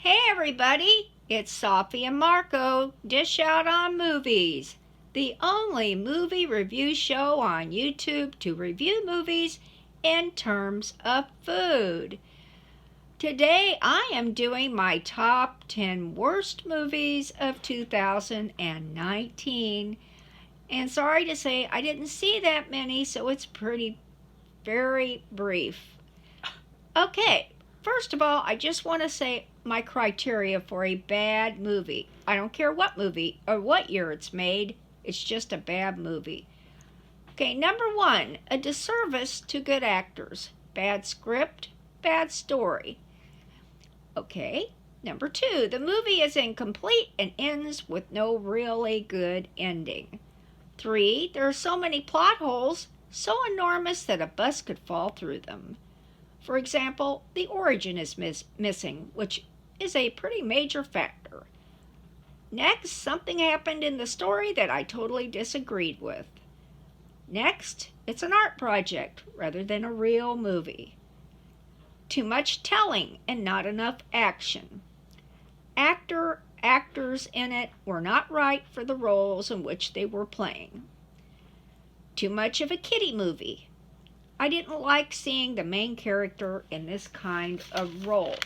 Hey everybody, it's Safi and Marco, Dish Out on Movies, the only movie review show on YouTube to review movies in terms of food. Today I am doing my top 10 worst movies of 2019. And sorry to say, I didn't see that many, so it's very brief. Okay, first of all, I just want to say my criteria for a bad movie. I don't care what movie or what year it's made, it's just a bad movie. Okay, number one, a disservice to good actors. Bad script, bad story. Okay, number two, the movie is incomplete and ends with no really good ending. 3, there are so many plot holes, so enormous that a bus could fall through them. For example, the origin is missing, which is a pretty major factor. Next, something happened in the story that I totally disagreed with. Next, it's an art project rather than a real movie. Too much telling and not enough action. Actors in it were not right for the roles in which they were playing. Too much of a kiddie movie. I didn't like seeing the main character in this kind of role.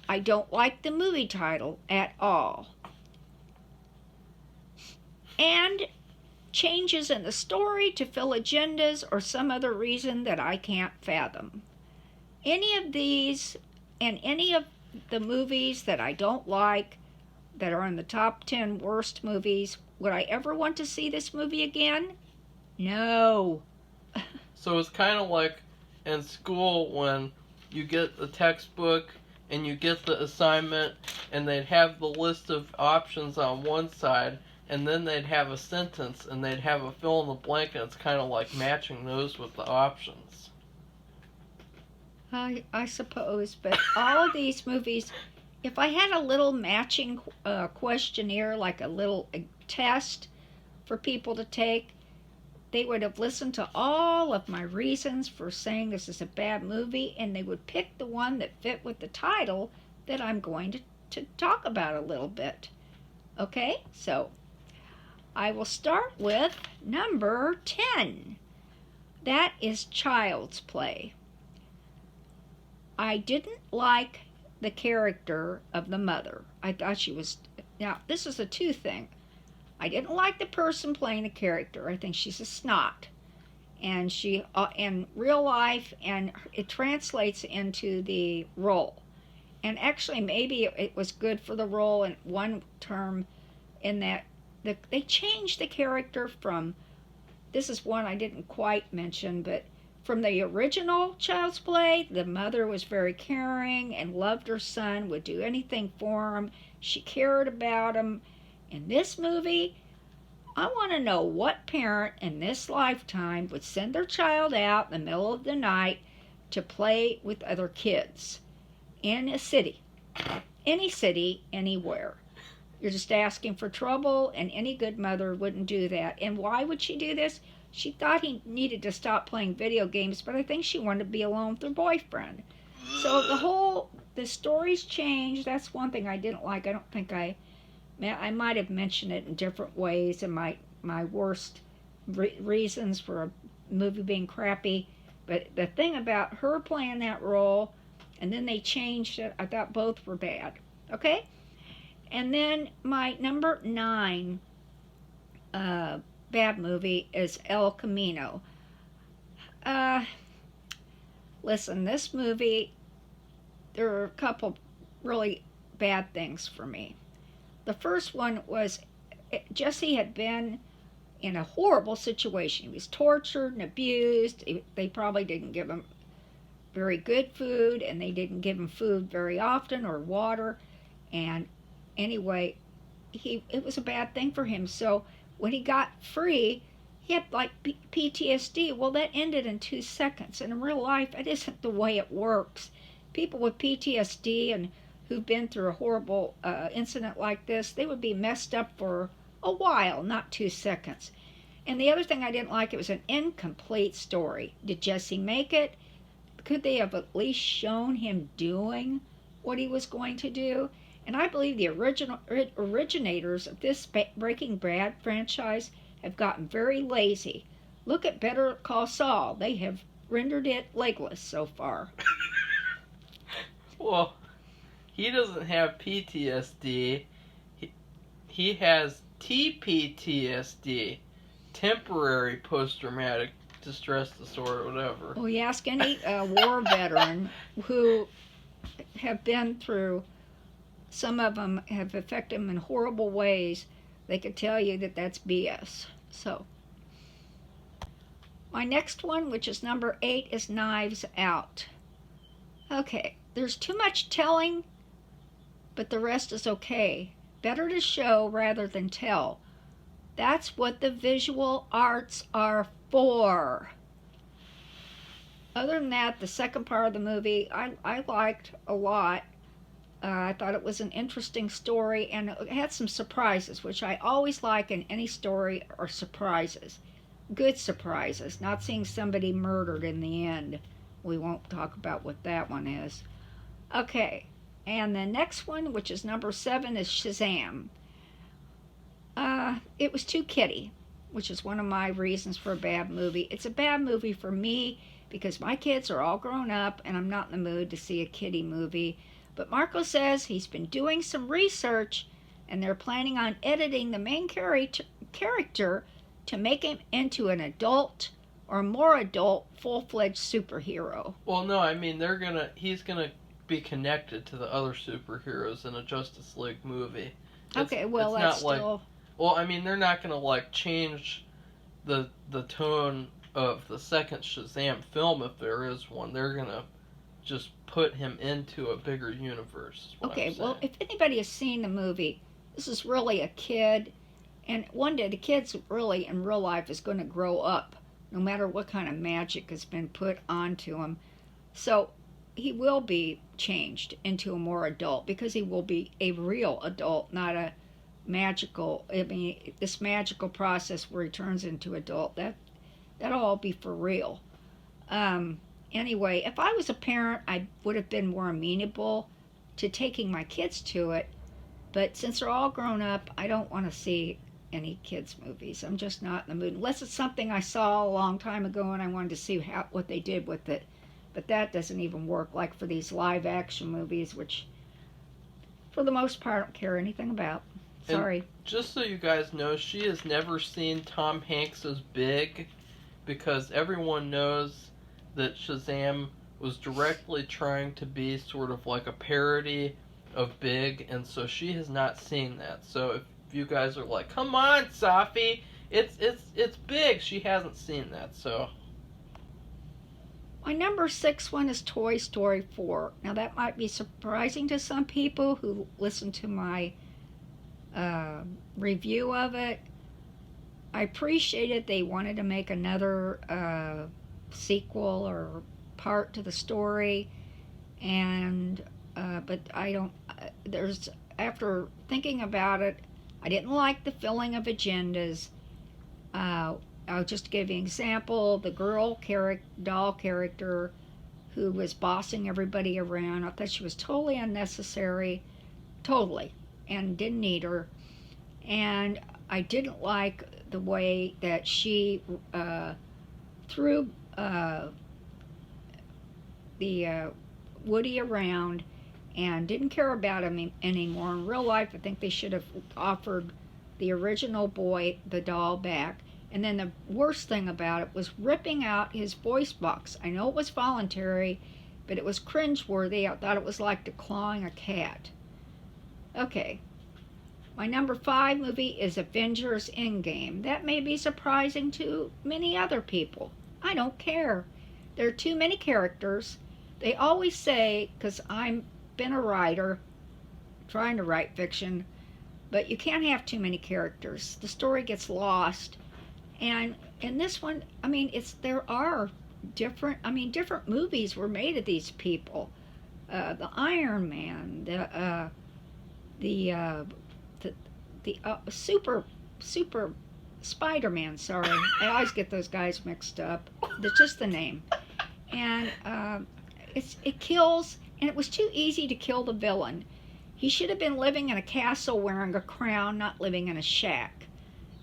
I don't like the movie title at all. And changes in the story to fill agendas or some other reason that I can't fathom. Any of these and any of the movies that I don't like that are in the top 10 worst movies, would I ever want to see this movie again? No. So it's kind of like in school when you get the textbook and you get the assignment and they'd have the list of options on one side and then they'd have a sentence and they'd have a fill in the blank and it's kind of like matching those with the options. I suppose, but all of these movies, if I had a little matching questionnaire, like a little test for people to take, they would have listened to all of my reasons for saying this is a bad movie, and they would pick the one that fit with the title that I'm going to talk about a little bit. Okay, so I will start with number 10. That is Child's Play. I didn't like the character of the mother. I thought she was... Now, this is a two thing. I didn't like the person playing the character. I think she's a snot. And she, in real life, and it translates into the role. And actually, maybe it was good for the role in one term, in that they changed the character from... This is one I didn't quite mention, but from the original Child's Play, the mother was very caring and loved her son, would do anything for him. She cared about him. In this movie, I want to know what parent in this lifetime would send their child out in the middle of the night to play with other kids in a city. Any city, anywhere. You're just asking for trouble, and any good mother wouldn't do that. And why would she do this? She thought he needed to stop playing video games, but I think she wanted to be alone with her boyfriend. So the story's changed. That's one thing I didn't like. I don't think I might have mentioned it in different ways in my worst reasons for a movie being crappy. But the thing about her playing that role, and then they changed it, I thought both were bad. Okay? And then my number 9 bad movie is El Camino. Listen, this movie, there are a couple really bad things for me. The first one was Jesse had been in a horrible situation. He was tortured and abused. They probably didn't give him very good food, and they didn't give him food very often or water. And anyway, it was a bad thing for him. So when he got free, he had like PTSD. Well, that ended in 2 seconds. And in real life, it isn't the way it works. People with PTSD and who've been through a horrible incident like this, they would be messed up for a while, not 2 seconds. And the other thing I didn't like, it was an incomplete story. Did Jesse make it? Could they have at least shown him doing what he was going to do. And I believe the originators of this Breaking Bad franchise have gotten very lazy. Look at Better Call Saul. They have rendered it legless so far. Well, he doesn't have PTSD. He has TPTSD, temporary post-traumatic distress disorder, whatever. Well, you ask any war veteran who have been through, some of them have affected them in horrible ways, they could tell you that that's BS. So, my next one, which is number 8, is Knives Out. Okay, there's too much telling, but the rest is okay. Better to show rather than tell. That's what the visual arts are for. Other than that, the second part of the movie I liked a lot. I thought it was an interesting story, and it had some surprises, which I always like in any story, are surprises. Good surprises, not seeing somebody murdered in the end. We won't talk about what that one is. Okay, and the next one, which is number 7, is Shazam. It was too kiddie, which is one of my reasons for a bad movie. It's a bad movie for me because my kids are all grown up and I'm not in the mood to see a kiddie movie. But Marco says he's been doing some research and they're planning on editing the main character to make him into an adult or more adult full-fledged superhero. Well, no, I mean he's gonna be connected to the other superheroes in a Justice League movie. Okay, well that's still. Well, I mean they're not gonna change the tone of the second Shazam film if there is one. They're gonna just put him into a bigger universe. Okay, well if anybody has seen the movie, this is really a kid, and one day the kid's really in real life is going to grow up, no matter what kind of magic has been put onto him. So he will be changed into a more adult because he will be a real adult, not a magical. I mean, this magical process where he turns into adult, that'll all be for real. Anyway, if I was a parent, I would have been more amenable to taking my kids to it. But since they're all grown up, I don't want to see any kids' movies. I'm just not in the mood. Unless it's something I saw a long time ago and I wanted to see what they did with it. But that doesn't even work, like for these live action movies, which for the most part I don't care anything about. Sorry. And just so you guys know, she has never seen Tom Hanks' Big, because everyone knows that Shazam was directly trying to be sort of like a parody of Big, and so she has not seen that. So if you guys are like, come on, Safi, it's Big, she hasn't seen that, so. My number 6 one is Toy Story 4. Now that might be surprising to some people who listen to my review of it. I appreciated they wanted to make another sequel or part to the story, and but I don't. After thinking about it, I didn't like the filling of agendas. I'll just give you an example. The doll character who was bossing everybody around, I thought she was totally unnecessary, totally, and didn't need her. And I didn't like the way that she threw the Woody around and didn't care about him anymore. In real life, I think they should have offered the original boy the doll back. And then the worst thing about it was ripping out his voice box. I know it was voluntary, but it was cringeworthy. I thought it was like declawing a cat. Okay. My number 5 movie is Avengers Endgame. That may be surprising to many other people. I don't care. There are too many characters. They always say, because I've been a writer, trying to write fiction, but you can't have too many characters. The story gets lost. And in this one, I mean, there are different movies were made of these people. The Iron Man, the super Spider-Man. Sorry, I always get those guys mixed up. That's just the name. And it kills and it was too easy to kill the villain. He should have been living in a castle wearing a crown, not living in a shack.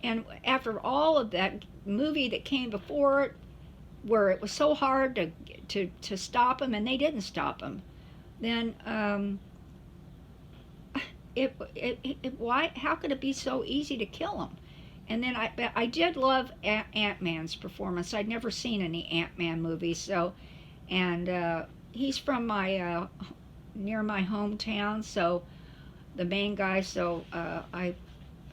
And after all of that movie that came before it, where it was so hard to stop him, and they didn't stop him, then why? How could it be so easy to kill him? And then I did love Ant-Man's performance. I'd never seen any Ant-Man movies, so, and he's from my near my hometown, so the main guy. So I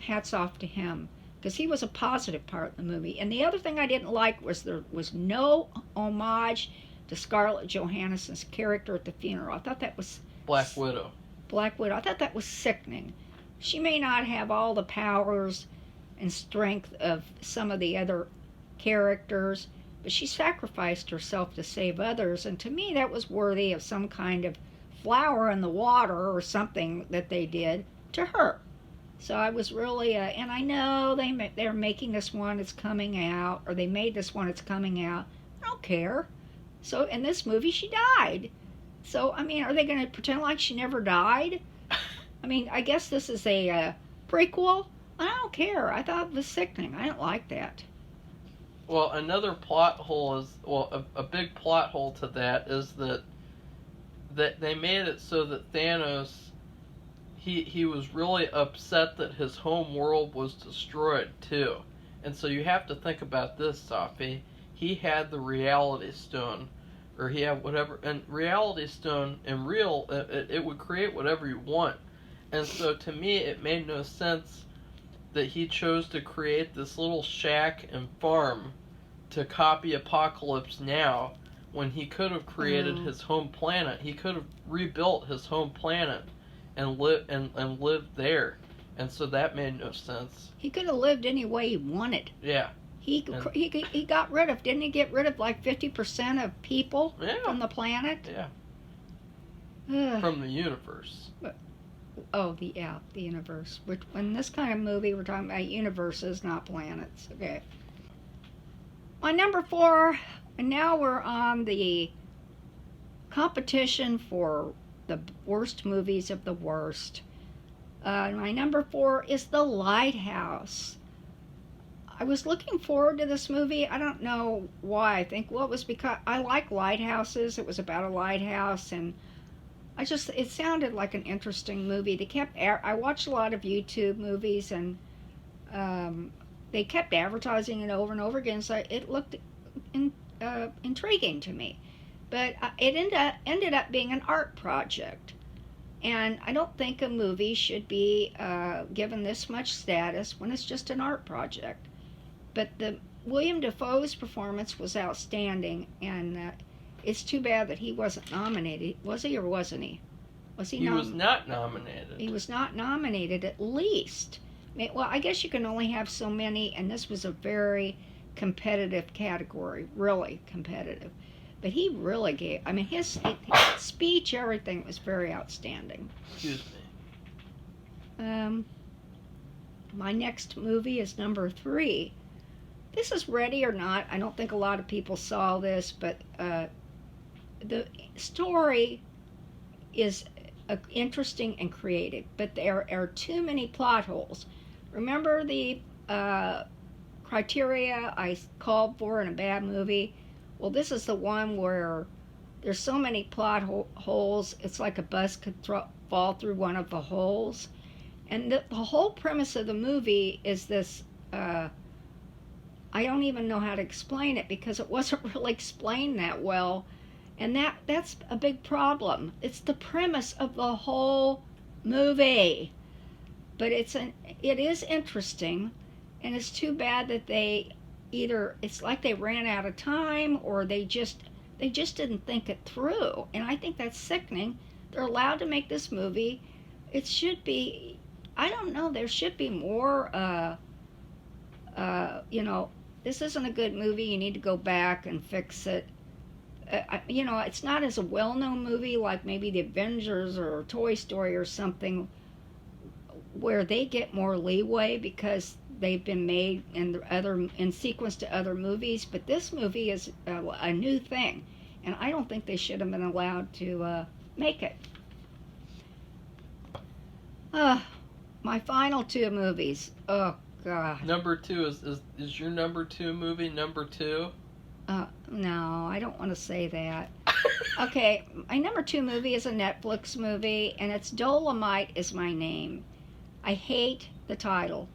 hats off to him because he was a positive part of the movie. And the other thing I didn't like was there was no homage to Scarlett Johansson's character at the funeral. I thought that was Black Widow. Black Widow. I thought that was sickening. She may not have all the powers and strength of some of the other characters, but she sacrificed herself to save others, and to me that was worthy of some kind of flower in the water or something that they did to her. So I was really, and I know they're making this one, it's coming out, or they made this one, it's coming out. I don't care. So in this movie, she died. So, I mean, are they going to pretend like she never died? I mean, I guess this is a prequel. I don't care. I thought it was sickening. I didn't like that. Well, another plot hole is, a big plot hole to that is that they made it so that Thanos, he was really upset that his home world was destroyed too. And so you have to think about this, Safi. He had the Reality Stone, or he had whatever, and Reality Stone in real, it would create whatever you want. And so to me, it made no sense that he chose to create this little shack and farm to copy Apocalypse Now when he could have created his home planet. He could have rebuilt his home planet and lived there. And so that made no sense. He could have lived any way he wanted. Yeah. He got rid of, didn't he get rid of like 50% of people from the planet? Yeah. From the universe. The universe. In this kind of movie, we're talking about universes, not planets. Okay. My number 4, and now we're on the competition for the worst movies of the worst. My number 4 is The Lighthouse. I was looking forward to this movie. I don't know why. I think, well, it was because I like lighthouses. It was about a lighthouse, and it sounded like an interesting movie. I watched a lot of YouTube movies, and they kept advertising it over and over again, so it looked intriguing to me. But it ended up being an art project. And I don't think a movie should be given this much status when it's just an art project. But William Dafoe's performance was outstanding, and it's too bad that he wasn't nominated. Was he or wasn't he? He was not nominated. He was not nominated, at least. Well, I guess you can only have so many, and this was a very competitive category, really competitive. But he really gave, I mean, his speech, everything was very outstanding. Excuse me. My next movie is number 3. This is Ready or Not. I don't think a lot of people saw this, but the story is interesting and creative, but there are too many plot holes. Remember the criteria I called for in a bad movie? Well, this is the one where there's so many plot holes, it's like a bus could fall through one of the holes. And the whole premise of the movie is this, I don't even know how to explain it because it wasn't really explained that well. And that's a big problem. It's the premise of the whole movie. But it is interesting, and it's too bad that it's like they ran out of time, or they just didn't think it through. And I think that's sickening. They're allowed to make this movie. It should be, I don't know, there should be more, this isn't a good movie, you need to go back and fix it. It's not as a well-known movie like maybe the Avengers or Toy Story or something, where they get more leeway because they've been made in sequence to other movies. But this movie is a new thing, and I don't think they should have been allowed to Make it. Uh, my final two movies. Oh, God. Number two is your number two movie number two? No, I don't want to say that. Okay, my number two movie is a Netflix movie, and it's Dolomite is my name. I hate the title.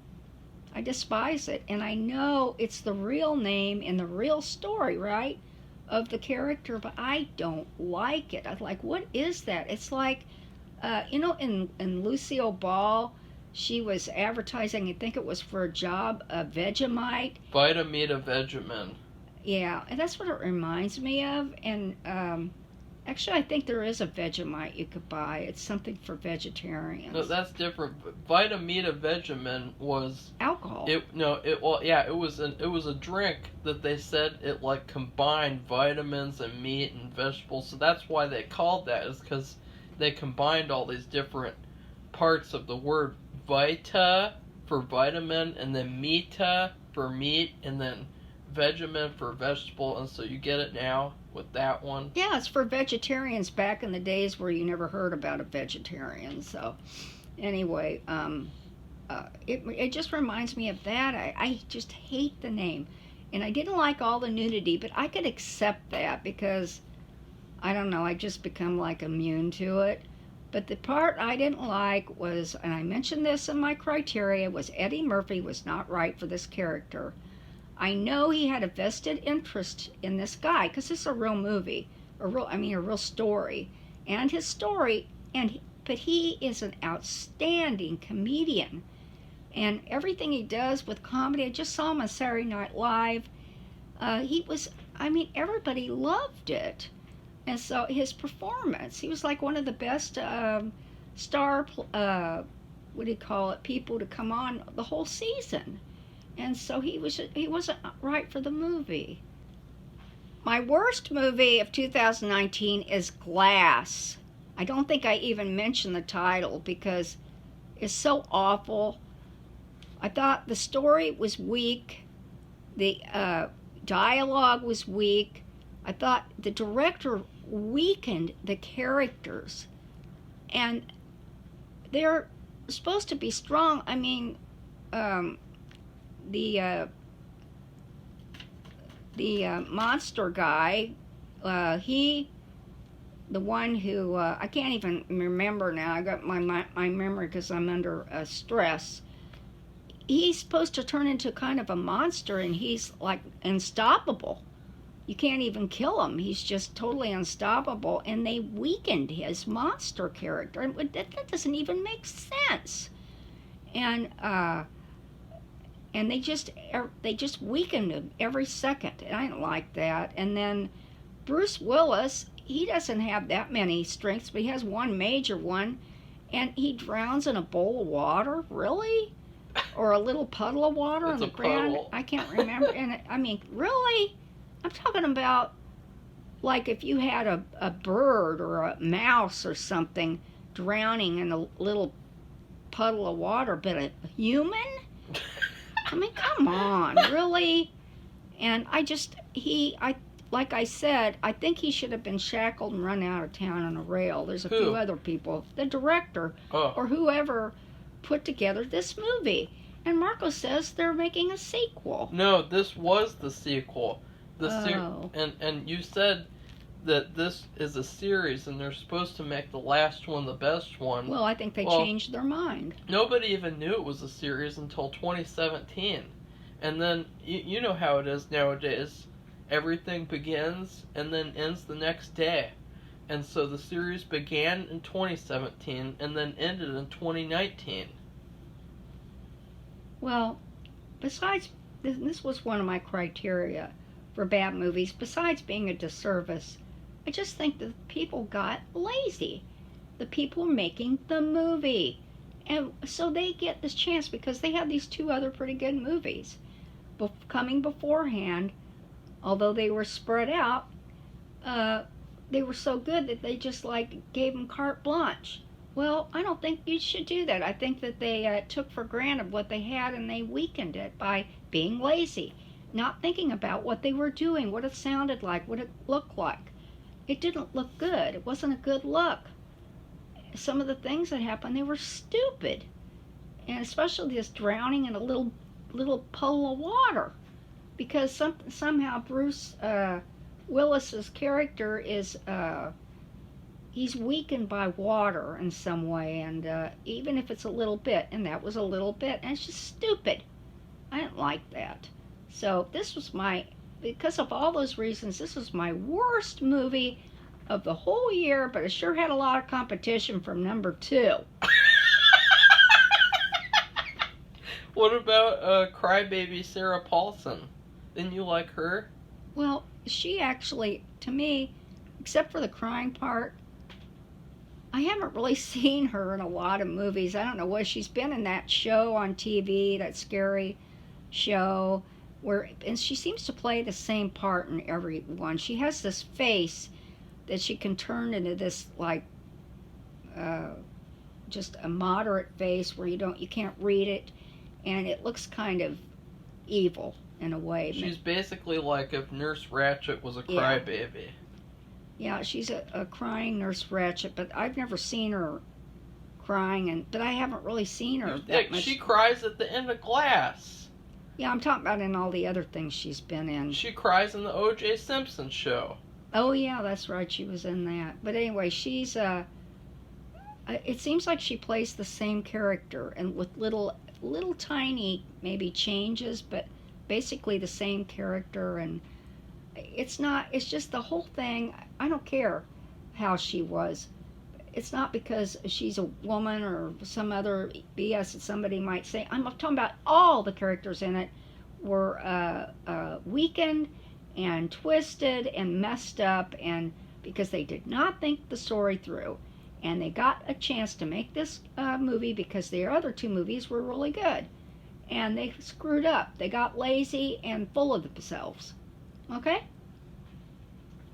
I despise it, and I know it's the real name and the real story, right, of the character, but I don't like it. I'm like, what is that? It's like, in Lucille Ball, she was advertising, I think it was for a job, a Vegemite. Vitamita Vegemin. Yeah, and that's what it reminds me of. And actually, I think there is a Vegemite you could buy. It's something for vegetarians. No, that's different. Vitamita Vegemin was alcohol. It was a drink that they said it like combined vitamins and meat and vegetables. So that's why they called that, is because they combined all these different parts of the word vita for vitamin, and then meta for meat, and then Vegemin for vegetable, and so you get it now with that one. Yeah, it's for vegetarians back in the days where you never heard about a vegetarian. So, anyway, it just reminds me of that. I just hate the name, and I didn't like all the nudity, but I could accept that because I don't know. I just become like immune to it. But the part I didn't like was, and I mentioned this in my criteria, was Eddie Murphy was not right for this character. I know he had a vested interest in this guy because this is a real movie, a real story, and his story. But he is an outstanding comedian, and everything he does with comedy. I just saw him on Saturday Night Live. Everybody loved it, and so his performance. He was like one of the best star. People to come on the whole season. And so he wasn't right for the movie. My worst movie of 2019 is Glass. I don't think I even mentioned the title because it's so awful. I thought the story was weak. The dialogue was weak. I thought the director weakened the characters. And they're supposed to be strong. The monster guy, the one who I can't even remember now. I got my memory because I'm under stress. He's supposed to turn into kind of a monster, and he's like unstoppable. You can't even kill him. He's just totally unstoppable, and they weakened his monster character, and that doesn't even make sense. And they just weakened him every second, and I didn't like that. And then Bruce Willis, he doesn't have that many strengths, but he has one major one, and he drowns in a bowl of water. Really? Or a little puddle of water on the ground? Puddle. I can't remember. Really? I'm talking about like if you had a bird or a mouse or something drowning in a little puddle of water, but a human? Come on, really? And like I said, I think he should have been shackled and run out of town on a rail. There's a few other people, the director or whoever put together this movie. And Marco says they're making a sequel. No, this was the sequel. Oh. And you said that this is a series and they're supposed to make the last one the best one. Well, I think they changed their mind. Nobody even knew it was a series until 2017. And then, you know how it is nowadays. Everything begins and then ends the next day. And so the series began in 2017 and then ended in 2019. Well, besides, this was one of my criteria for bad movies. Besides being a disservice, I just think that people got lazy. The people making the movie. And so they get this chance because they have these two other pretty good movies coming beforehand. Although they were spread out, they were so good that they just gave them carte blanche. Well, I don't think you should do that. I think that they took for granted what they had and they weakened it by being lazy, not thinking about what they were doing, what it sounded like, what it looked like. It didn't look good. It wasn't a good look. some of the things that happened, they were stupid, and especially this drowning in a little puddle of water, because somehow Bruce Willis's character is he's weakened by water in some way, and even if it's a little bit, and that was a little bit, and it's just stupid. I didn't like that. So this was because of all those reasons, this was my worst movie of the whole year, but it sure had a lot of competition from number 2. What about crybaby Sarah Paulson? Didn't you like her? Well, she actually, to me, except for the crying part, I haven't really seen her in a lot of movies. I don't know what she's been in that show on TV, that scary show, and she seems to play the same part in every one. She has this face that she can turn into this just a moderate face where you can't read it, and it looks kind of evil in a way. She's basically like if Nurse Ratched was a crybaby. Yeah, she's a crying Nurse Ratched, but I've never seen her crying, but I haven't really seen her that much. She cries at the end of Glass. Yeah, I'm talking about in all the other things she's been in. She cries in the O.J. Simpson show. Oh yeah, that's right, she was in that. But anyway, she's it seems like she plays the same character, and with little tiny maybe changes, but basically the same character. And it's just the whole thing. I don't care how she was. It's not because she's a woman or some other BS that somebody might say. I'm talking about all the characters in it were weakened and twisted and messed up, and because they did not think the story through. And they got a chance to make this movie because their other 2 movies were really good. And they screwed up. They got lazy and full of themselves. Okay?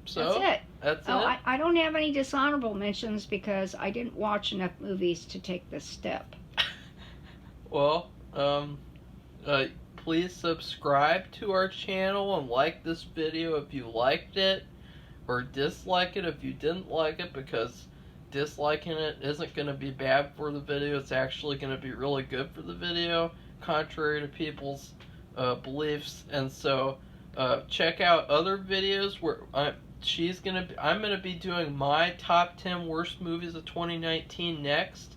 So, that's it. That's it? I don't have any dishonorable mentions because I didn't watch enough movies to take this step. Well, please subscribe to our channel and like this video if you liked it, or dislike it if you didn't like it, because disliking it isn't going to be bad for the video. It's actually going to be really good for the video, contrary to people's beliefs. And so check out other videos where I'm going to be doing my top 10 worst movies of 2019 next,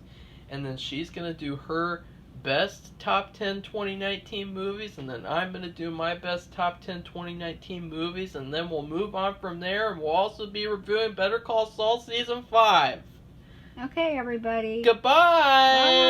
and then she's going to do her best top 10 2019 movies, and then I'm going to do my best top 10 2019 movies, and then we'll move on from there, and we'll also be reviewing Better Call Saul Season 5. Okay, everybody. Goodbye! Bye.